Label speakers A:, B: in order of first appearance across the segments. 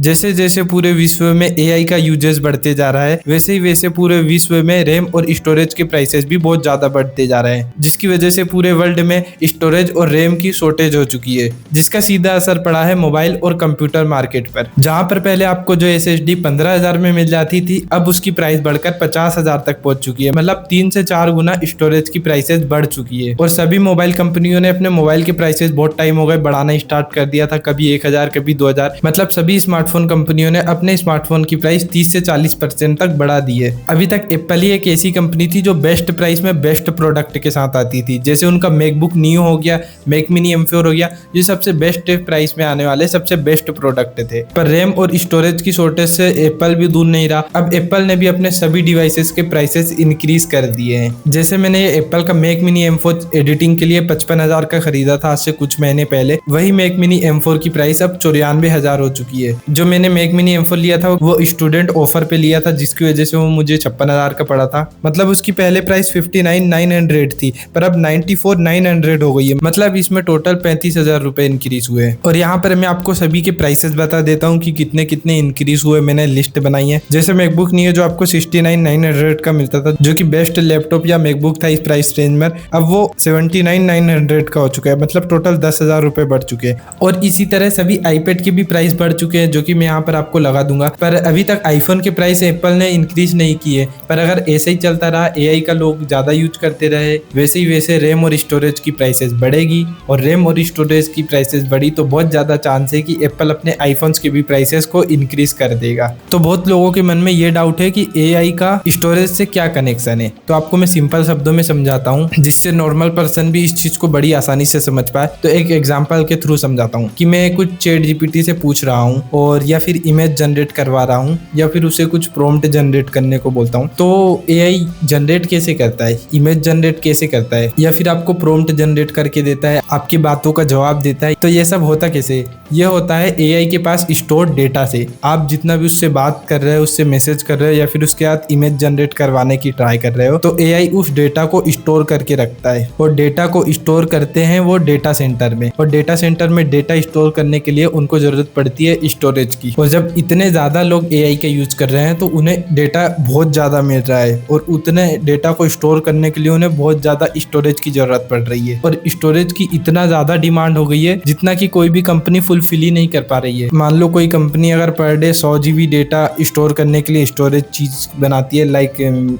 A: जैसे जैसे पूरे विश्व में एआई का यूजेस बढ़ते जा रहा है, वैसे ही वैसे पूरे विश्व में रैम और स्टोरेज के प्राइसेस भी बहुत ज्यादा बढ़ते जा रहे हैं, जिसकी वजह से पूरे वर्ल्ड में स्टोरेज और रैम की शॉर्टेज हो चुकी है, जिसका सीधा असर पड़ा है मोबाइल और कंप्यूटर मार्केट पर। जहां पर पहले आपको जो SSD 15,000 में मिल जाती थी, अब उसकी प्राइस बढ़कर 50,000 तक पहुंच चुकी है। मतलब 3 से 4 गुना स्टोरेज की प्राइसेस बढ़ चुकी है। और सभी मोबाइल कंपनियों ने अपने मोबाइल के प्राइसेस बहुत टाइम हो गए बढ़ाना स्टार्ट कर दिया था, कभी 1,000 कभी 2,000। मतलब सभी स्मार्टफोन कंपनियों ने अपने स्मार्टफोन की प्राइस 30 से 40% तक बढ़ा दी है। अभी तक एप्पल ही एक ऐसी कंपनी थी जो बेस्ट प्राइस में बेस्ट प्रोडक्ट के साथ आती थी। जैसे उनका मैकबुक नियो हो गया, मैक मिनी M4 हो गया, ये सबसे बेस्ट प्राइस में आने वाले सबसे बेस्ट प्रोडक्ट थे। पर रैम और स्टोरेज की शॉर्टेज से एप्पल भी दूर नहीं रहा। अब एप्पल ने भी अपने सभी डिवाइसेस के प्राइसेस इंक्रीज कर दिए हैं। जैसे मैंने ये एप्पल का मैक मिनी M4 एडिटिंग के लिए 55,000 का खरीदा था आज से कुछ महीने पहले, वही मैक मिनी M4 की प्राइस अब 94,000 हो चुकी है। जो मैंने मैक मिनी M4 लिया था वो स्टूडेंट ऑफर पे लिया था, जिसकी वजह से वो मुझे 56,000 का पड़ा था। मतलब उसकी पहले प्राइस 59,900 थी, पर अब 94,900 हो गई है। मतलब इसमें टोटल 35,000 रुपए इंक्रीज हुए। और यहाँ पर मैं आपको सभी के प्राइसेस बता देता हूँ कि कितने कितने इंक्रीज हुए। मैंने लिस्ट बनाई है। जैसे मैकबुक नहीं है जो आपको 69,900 का मिलता था, जो कि बेस्ट लैपटॉप या मैकबुक था इस प्राइस रेंज में, अब वो 79,900 का हो चुका है। मतलब टोटल 10,000 रुपए बढ़ चुके हैं। और इसी तरह सभी आईपैड के भी प्राइस बढ़ चुके हैं, जो कि मैं यहाँ पर आपको लगा दूंगा। पर अभी तक आईफोन के प्राइस एप्पल ने इंक्रीज नहीं किए। पर अगर ऐसे ही चलता रहा, एआई का लोग ज्यादा यूज करते रहे, वैसे ही वैसे रैम और स्टोरेज की प्राइसेस बढ़ेगी। और रैम और स्टोरेज की प्राइसेस बढ़ी तो बहुत ज्यादा चांस है कि एप्पल अपने आईफोन्स के भी प्राइसेस को इंक्रीज कर देगा। तो बहुत लोगों के मन में ये डाउट है कि एआई का स्टोरेज से क्या कनेक्शन है। तो आपको मैं सिंपल शब्दों में समझाता हूँ, जिससे नॉर्मल पर्सन भी इस चीज को बड़ी आसानी से समझ पाए। तो एक एग्जांपल के थ्रू समझाता हूँ कि मैं कुछ चैट जीपीटी से पूछ रहा हूँ, और या फिर इमेज जनरेट करवा रहा हूँ, या फिर उसे कुछ प्रॉम्प्ट जनरेट करने को बोलता हूँ। तो एआई जनरेट कैसे करता है, इमेज जनरेट कैसे करता है, या फिर आपको प्रॉम्प्ट जनरेट करके देता है, आपकी बातों का जवाब देता है। तो ये सब होता कैसे? ये होता है एआई के पास स्टोर्ड डेटा से। आप जितना भी उससे बात कर रहे हो, उससे मैसेज कर रहे हो, या फिर उसके साथ इमेज जनरेट करवाने की ट्राई कर रहे हो, तो एआई उस डेटा को स्टोर करके रखता है। और डेटा को स्टोर करते हैं वो डेटा सेंटर में। और डेटा सेंटर में डेटा स्टोर करने के लिए उनको जरूरत पड़ती है स्टोरेज की। और जब इतने ज्यादा लोग एआई का यूज कर रहे हैं तो उन्हें डेटा बहुत ज्यादा मिल रहा है, और उतने डेटा को स्टोर करने के लिए उन्हें बहुत ज्यादा स्टोरेज की जरूरत पड़ रही है। और स्टोरेज की इतना ज्यादा डिमांड हो गई है जितना कि कोई भी कंपनी फुलफिल ही नहीं कर पा रही है। मान लो कोई कंपनी अगर per day 100 GB data store करने के लिए स्टोरेज चीज बनाती है, लाइक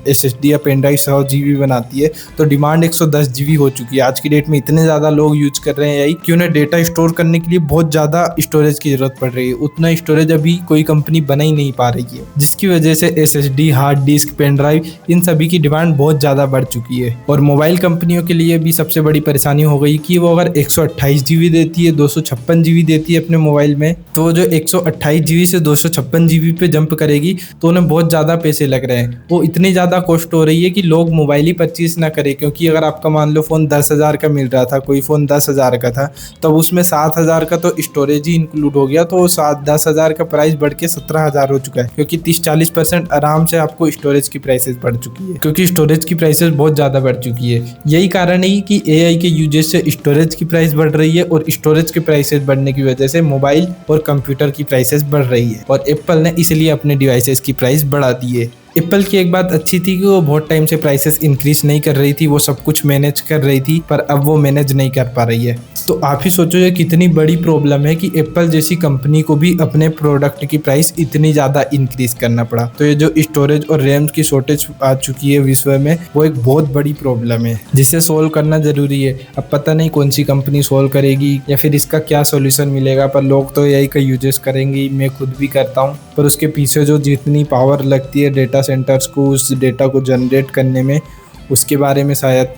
A: SSD या पेन ड्राइव 100 GB बनाती है, तो डिमांड 110 GB हो चुकी है। आज की डेट में इतने ज्यादा लोग यूज कर रहे हैं एआई कि उन्हें डेटा स्टोर करने के लिए बहुत ज्यादा स्टोरेज की जरूरत पड़ रही है। उतना स्टोरेज अभी कोई कंपनी बना ही नहीं पा रही है, जिसकी वजह से SSD, hard disk, pen drive, इन सभी की डिमांड बहुत ज्यादा बढ़ चुकी है। और मोबाइल कंपनियों के लिए भी सबसे बड़ी परेशानी हो गई कि वो अगर 128 GB देती है, 256 GB देती है अपने मोबाइल में, तो जो 128 GB से 256 GB पे जंप करेगी तो उन्हें बहुत ज्यादा पैसे लग रहे हैं। वो इतनी ज्यादा कॉस्ट हो रही है कि लोग मोबाइल ही परचेज ना करें। क्योंकि अगर आपका मान लो फोन 10,000 का मिल रहा था, कोई फोन 10,000 का था, तब उसमें 7,000 का तो स्टोरेज ही इंक्लूड हो गया, तो 10,000 का प्राइस बढ़ के 17,000 हो चुका है। क्योंकि 30-40% आराम से आपको स्टोरेज की प्राइसेस बढ़ चुकी है, क्योंकि स्टोरेज की प्राइसेस बहुत ज्यादा बढ़ चुकी है। यही कारण है कि एआई के यूजेस से स्टोरेज की प्राइस बढ़ रही है, और स्टोरेज की प्राइसेस बढ़ने की वजह से मोबाइल और कंप्यूटर की प्राइसेस बढ़ रही है। और एप्पल ने इसलिए अपने डिवाइसेस की प्राइस बढ़ा दी है। एप्पल की एक बात अच्छी थी कि वो बहुत टाइम से प्राइसेस इंक्रीज नहीं कर रही थी, वो सब कुछ मैनेज कर रही थी, पर अब वो मैनेज नहीं कर पा रही है। तो आप ही सोचो ये कितनी बड़ी प्रॉब्लम है कि एप्पल जैसी कंपनी को भी अपने प्रोडक्ट की प्राइस इतनी ज़्यादा इंक्रीज करना पड़ा। तो ये जो स्टोरेज और रैम की शॉर्टेज आ चुकी है विश्व में, वो एक बहुत बड़ी प्रॉब्लम है जिसे सोल्व करना जरूरी है। अब पता नहीं कौन सी कंपनी सोल्व करेगी या फिर इसका क्या सोल्यूशन मिलेगा, पर लोग तो यही का यूजेस करेंगे। मैं खुद भी करता हूँ, पर उसके पीछे जो जितनी पावर लगती है डेटा सेंटर्स को उस डेटा को जनरेट करने में, उसके बारे में शायद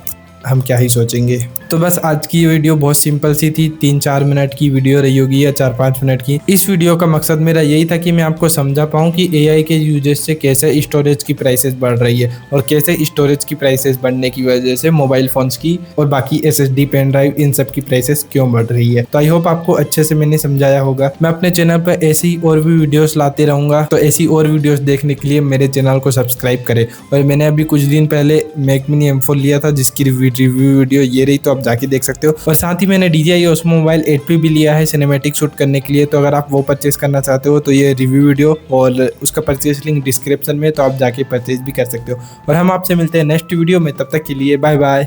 A: हम क्या ही सोचेंगे। तो बस आज की वीडियो बहुत सिंपल सी थी, 3-4 मिनट की वीडियो रही होगी या 4-5 मिनट की। इस वीडियो का मकसद मेरा यही था कि मैं आपको समझा पाऊँ कि एआई के यूजेस से कैसे स्टोरेज की प्राइसेस बढ़ रही है, और कैसे स्टोरेज की प्राइसेस बढ़ने की वजह से मोबाइल फोन्स की और बाकी SSD, पेन ड्राइव, इन सब की प्राइसेस क्यों बढ़ रही है। तो आई होप आपको अच्छे से मैंने समझाया होगा। मैं अपने चैनल पर ऐसी और भी वीडियोस लाते रहूँगा, तो ऐसी और वीडियोस देखने के लिए मेरे चैनल को सब्सक्राइब करें। और मैंने अभी कुछ दिन पहले मैक मिनी M4 लिया था, जिसकी रिव्यू वीडियो ये रही, तो आप जाके देख सकते हो। और साथ ही मैंने DJI Osmo Mobile 8P भी लिया है सिनेमैटिक शूट करने के लिए, तो अगर आप वो परचेज करना चाहते हो तो ये रिव्यू वीडियो और उसका परचेज लिंक डिस्क्रिप्शन में, तो आप जाके परचेज भी कर सकते हो। और हम आपसे मिलते हैं नेक्स्ट वीडियो में, तब तक के लिए बाय बाय।